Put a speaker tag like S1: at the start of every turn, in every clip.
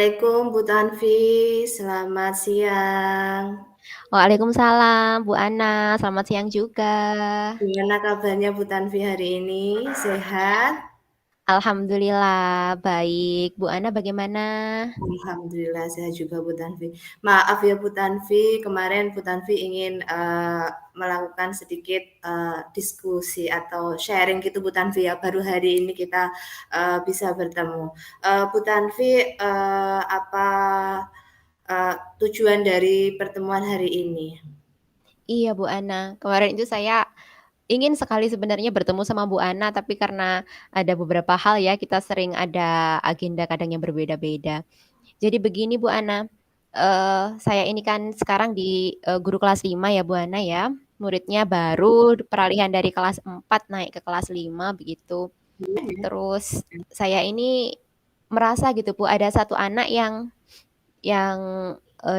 S1: Assalamualaikum Bu Tanfi, selamat siang.
S2: Waalaikumsalam, Bu Ana. Selamat siang juga.
S1: Gimana kabarnya Bu Tanfi hari ini? Sehat?
S2: Alhamdulillah, baik. Bu Ana bagaimana?
S1: Alhamdulillah sehat juga Bu Tanfi. Maaf ya Bu Tanfi, kemarin Bu Tanfi ingin melakukan sedikit diskusi atau sharing gitu Bu Tanfi ya. Baru hari ini kita bisa bertemu. Bu Tanfi, apa tujuan dari pertemuan hari ini?
S2: Iya, Bu Ana. Kemarin itu saya ingin sekali sebenarnya bertemu sama Bu Ana, tapi karena ada beberapa hal ya, kita sering ada agenda kadang yang berbeda-beda. Jadi begini Bu Ana, saya ini kan sekarang di guru kelas 5 ya Bu Ana ya. Muridnya baru peralihan dari kelas 4 naik ke kelas 5 begitu. Terus saya ini merasa gitu Bu, ada satu anak yang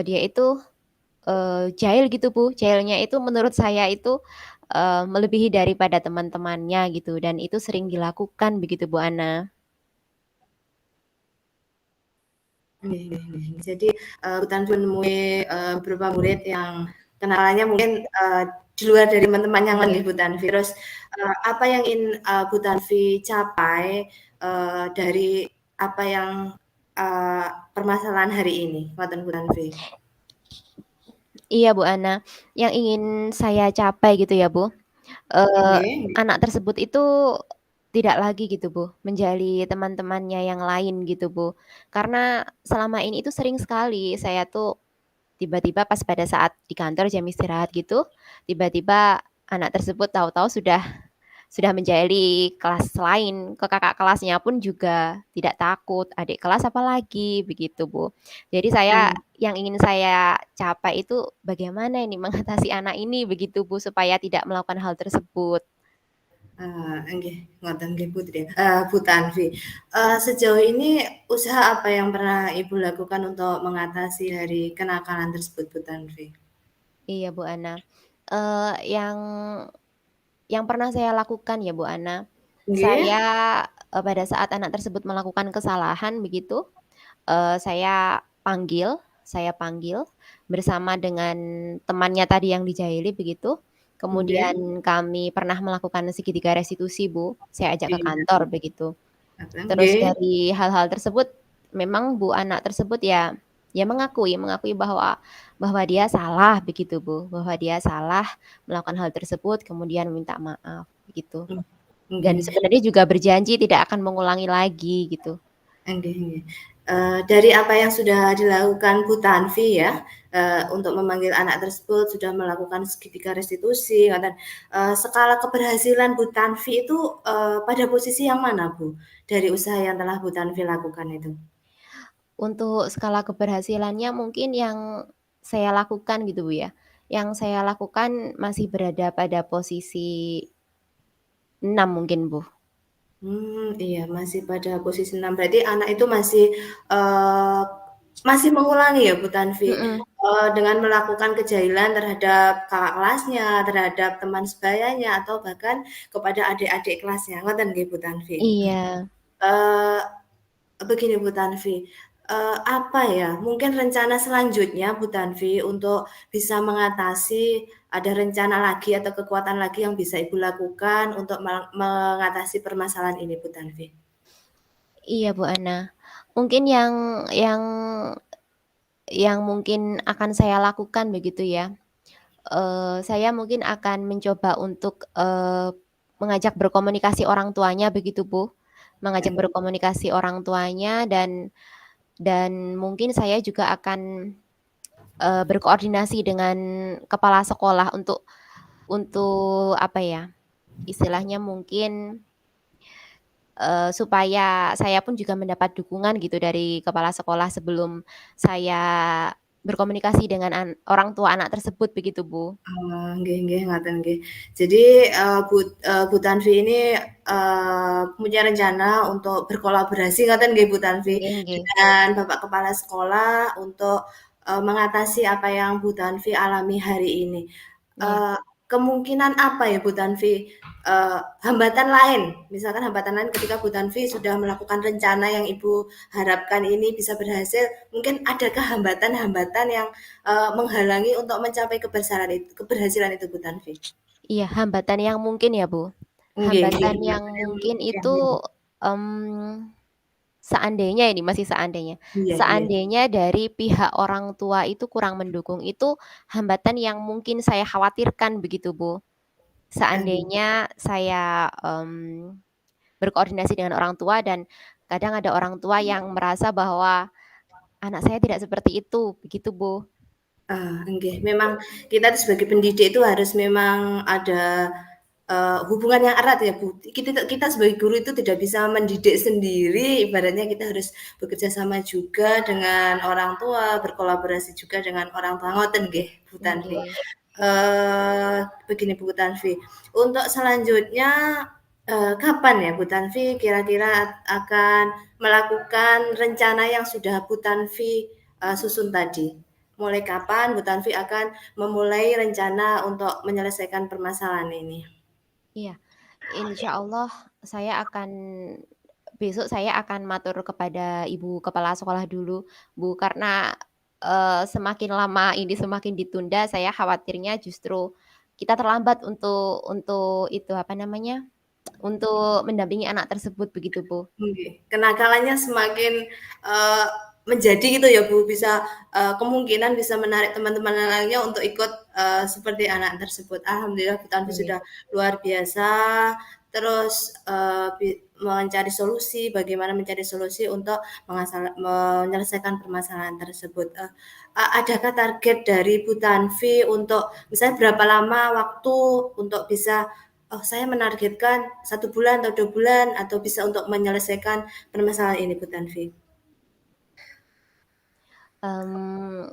S2: dia itu jahil gitu Bu. Jahilnya itu menurut saya itu melebihi daripada teman-temannya gitu dan itu sering dilakukan begitu Bu Ana.
S1: Jadi, Hutan menemui, beberapa murid yang kenalannya mungkin, di luar dari teman-teman yang lain
S2: Iya.
S1: nih Bu Tanvi. Terus, apa yang ingin, Bu Tanvi capai, dari apa yang, eee, permasalahan hari ini? Ngoten Bu Tanvi.
S2: Iya Bu Ana, yang ingin saya capai gitu ya Bu, eee,
S1: Nggih nggih.
S2: anak tersebut itu tidak lagi gitu Bu, menjali teman-temannya yang lain gitu Bu. Karena selama ini itu sering sekali saya tuh tiba-tiba pas pada saat di kantor jam istirahat gitu, tiba-tiba anak tersebut tahu-tahu sudah menjadi kelas lain, ke kakak kelasnya pun juga tidak takut, adik kelas apalagi, begitu, Bu. Jadi saya
S1: Mmm,
S2: yang ingin saya capai itu bagaimana ini mengatasi anak ini begitu, Bu, supaya tidak melakukan hal tersebut.
S1: nggih, ngoten nggih Putri Bu Tanvi. Sejauh ini usaha apa yang pernah Ibu lakukan untuk mengatasi dari kenakalan tersebut Bu Tanvi?
S2: Iya, Bu Ana. Yang pernah saya lakukan ya, Bu Ana,
S1: Nggih?
S2: saya, pada saat anak tersebut melakukan kesalahan begitu, saya panggil bersama dengan temannya tadi yang dijahili begitu,
S1: Nggih?
S2: kemudian kami pernah melakukan segitiga restitusi, Bu, saya ajak ke
S1: Iya,
S2: kantor begitu. Terus
S1: nggih,
S2: dari hal-hal tersebut memang Bu anak tersebut ya mengakui bahwa bahwa dia salah begitu, Bu, bahwa dia salah melakukan hal tersebut kemudian minta maaf begitu.
S1: mmm,
S2: Dan
S1: nggih,
S2: sebenarnya juga berjanji tidak akan mengulangi lagi gitu.
S1: nggih. Dari apa yang sudah dilakukan Bu Tanvi ya, untuk memanggil anak tersebut, sudah melakukan segitiga restitusi, dan skala keberhasilan Bu Tanvi itu, pada posisi yang mana, Bu? Dari usaha yang telah Bu Tanvi lakukan itu?
S2: Untuk skala keberhasilannya mungkin yang saya lakukan gitu, Bu, ya, yang saya lakukan masih berada pada posisi 6 mungkin, Bu.
S1: Iya masih pada posisi 6 berarti anak itu masih, eee, masih mengulangi ya Bu Tanvi,
S2: Mhm,
S1: dengan melakukan kejahilan terhadap kakak kelasnya, terhadap teman sebayanya, atau bahkan kepada adik-adik kelasnya, ngoten nggih Bu Tanvi?
S2: iya.
S1: Eee, Begini Bu Tanvi, apa ya, mungkin rencana selanjutnya Bu Tanvi untuk bisa mengatasi ada rencana lagi atau kekuatan lagi yang bisa Ibu lakukan untuk mengatasi permasalahan ini Bu Tanvi?
S2: Iya, Bu Ana. Mungkin yang yang mungkin akan saya lakukan begitu ya, saya mungkin akan mencoba untuk, mengajak berkomunikasi orang tuanya begitu, Bu. Mengajak
S1: Mmm,
S2: berkomunikasi orang tuanya dan mungkin saya juga akan, berkoordinasi dengan kepala sekolah untuk apa ya, istilahnya mungkin supaya saya pun juga mendapat dukungan gitu dari kepala sekolah sebelum saya berkomunikasi dengan orang tua anak tersebut begitu, Bu.
S1: nggih nggih, ngoten nggih. Jadi, Bu Tanvi ini, punya rencana untuk berkolaborasi ngoten nggih Bu Tanvi,
S2: Nggih nggih.
S1: dengan Bapak Kepala Sekolah untuk, mengatasi apa yang Bu Tanvi alami hari ini.
S2: Iya.
S1: Eee kemungkinan apa ya Bu Tanfi, hambatan lain, misalkan hambatan lain ketika Bu Tanfi sudah melakukan rencana yang Ibu harapkan ini bisa berhasil, mungkin adakah hambatan-hambatan yang, menghalangi untuk mencapai keberhasilan itu Bu Tanfi?
S2: Iya, hambatan yang mungkin ya, Bu.
S1: Nggih nggih,
S2: Hambatan yang
S1: hambatan yang
S2: mungkin
S1: memungkinkan,
S2: itu,
S1: mhm.
S2: seandainya ini, masih seandainya.
S1: Iya iya.
S2: Seandainya dari pihak orang tua itu kurang mendukung, itu hambatan yang mungkin saya khawatirkan begitu, Bu.
S1: Nggih.
S2: Seandainya saya, berkoordinasi dengan orang tua dan kadang ada orang tua yang merasa bahwa anak saya tidak seperti itu, begitu, Bu.
S1: Nggih, memang kita tuh sebagai pendidik itu harus memang ada, hubungan yang erat ya, Bu. Kita sebagai guru itu tidak bisa mendidik sendiri, ibaratnya kita harus bekerja sama juga dengan orang tua, berkolaborasi juga dengan orang tua, ngoten nggih, Bu Tanfi.
S2: Nggih.
S1: Begini Bu Tanfi, untuk selanjutnya, kapan ya Bu Tanfi kira-kira akan melakukan rencana yang sudah Bu Tanfi, susun tadi? Mulai kapan Bu Tanfi akan memulai rencana untuk menyelesaikan permasalahan ini?
S2: Iya, insya Allah saya akan besok saya akan matur kepada ibu kepala sekolah dulu, Bu, karena, semakin lama ini semakin ditunda, saya khawatirnya justru kita terlambat untuk itu, apa namanya, untuk mendampingi anak tersebut begitu, Bu.
S1: Nggih, kenakalannya semakin, eee, menjadi gitu ya Bu, bisa, kemungkinan bisa menarik teman-teman yang lainnya untuk ikut, seperti anak tersebut. Alhamdulillah Bu Tanfi
S2: Nggih.
S1: sudah luar biasa, terus, mencari solusi, bagaimana mencari solusi untuk menyelesaikan permasalahan tersebut. Adakah target dari Bu Tanfi untuk misalnya berapa lama waktu untuk bisa oh, saya menargetkan 1 bulan atau 2 bulan atau bisa untuk menyelesaikan permasalahan ini, Bu Tanfi.
S2: Mmm,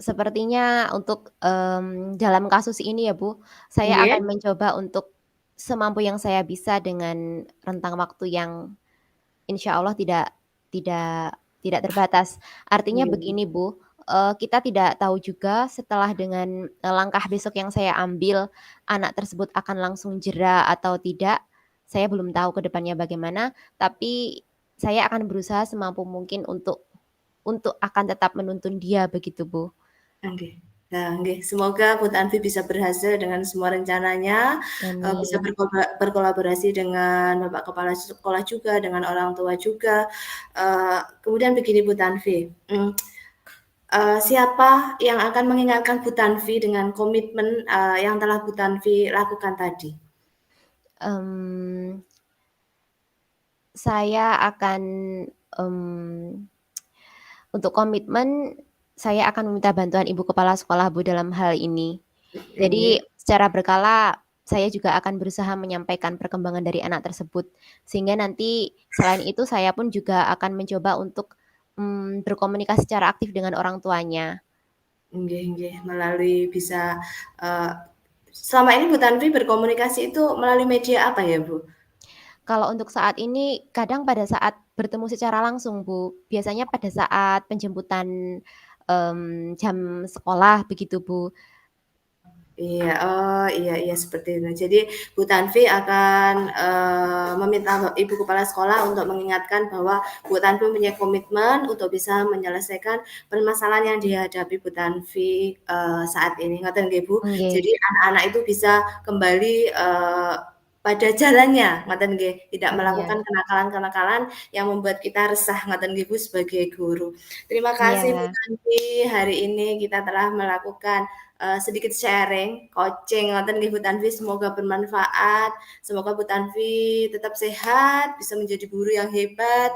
S2: sepertinya untuk, dalam kasus ini ya, Bu, saya
S1: Nggih,
S2: akan mencoba untuk semampu yang saya bisa dengan rentang waktu yang insya Allah tidak terbatas. Artinya
S1: nggih,
S2: begini, Bu, kita tidak tahu juga setelah dengan, langkah besok yang saya ambil, anak tersebut akan langsung jera atau tidak, saya belum tahu ke depannya bagaimana, tapi saya akan berusaha semampu mungkin untuk akan tetap menuntun dia begitu, Bu.
S1: nggih. Nah, nggih, semoga Bu Tanfi bisa berhasil dengan semua rencananya, bisa
S2: Amin.
S1: berkolaborasi dengan Bapak Kepala Sekolah juga, dengan orang tua juga. Kemudian begini Bu Tanfi, siapa yang akan mengingatkan Bu Tanfi dengan komitmen, yang telah Bu Tanfi lakukan tadi?
S2: Mmm, saya akan, mmm untuk komitmen, saya akan meminta bantuan ibu kepala sekolah, Bu, dalam hal ini. Jadi
S1: Nggih.
S2: secara berkala, saya juga akan berusaha menyampaikan perkembangan dari anak tersebut. Sehingga nanti selain itu saya pun juga akan mencoba untuk, berkomunikasi secara aktif dengan orang tuanya.
S1: Nggih nggih, melalui bisa, eee, selama ini Bu Tanfi berkomunikasi itu melalui media apa ya, Bu?
S2: Kalau untuk saat ini, kadang pada saat bertemu secara langsung, Bu. Biasanya pada saat penjemputan, jam sekolah begitu, Bu.
S1: Iya, oh, iya iya, seperti itu. Jadi Bu Tanfi akan, meminta Ibu Kepala Sekolah untuk mengingatkan bahwa Bu Tanfi mempunyai komitmen untuk bisa menyelesaikan permasalahan yang dihadapi Bu Tanfi, saat ini, ngoten nggih, Bu?
S2: Nggih,
S1: Jadi anak-anak itu bisa kembali, pada jalannya, ngoten nggih, tidak
S2: iya
S1: melakukan kenakalan-kenakalan yang membuat kita resah, ngoten nggih, Bu, sebagai guru. Terima kasih Bu
S2: iya
S1: Tanfi, hari ini kita telah melakukan sedikit sharing, coaching ngoten nggih Bu Tanfi, semoga bermanfaat, semoga Bu Tanfi tetap sehat, bisa menjadi guru yang hebat,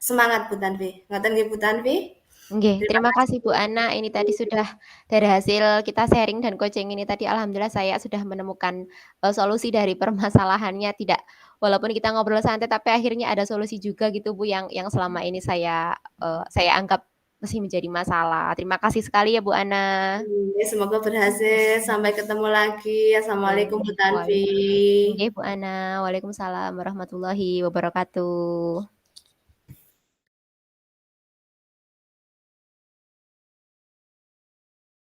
S1: semangat Bu Tanfi, ngoten nggih Bu Tanfi?
S2: nggih,
S1: Terima
S2: terima
S1: kasih
S2: kasih
S1: Bu
S2: Bu Ana, ini
S1: Tanfi.
S2: tadi sudah dari hasil kita sharing dan coaching ini tadi alhamdulillah saya sudah menemukan, solusi dari permasalahannya tidak walaupun kita ngobrol santai tapi akhirnya ada solusi juga gitu Bu yang selama ini saya anggap masih menjadi masalah. Terima kasih sekali ya Bu Ana.
S1: Iya, semoga berhasil, sampai ketemu lagi. Assalamualaikum Bu
S2: Nggih,
S1: Tanfi.
S2: nggih Bu Ana, waalaikumsalam warahmatullahi wabarakatuh.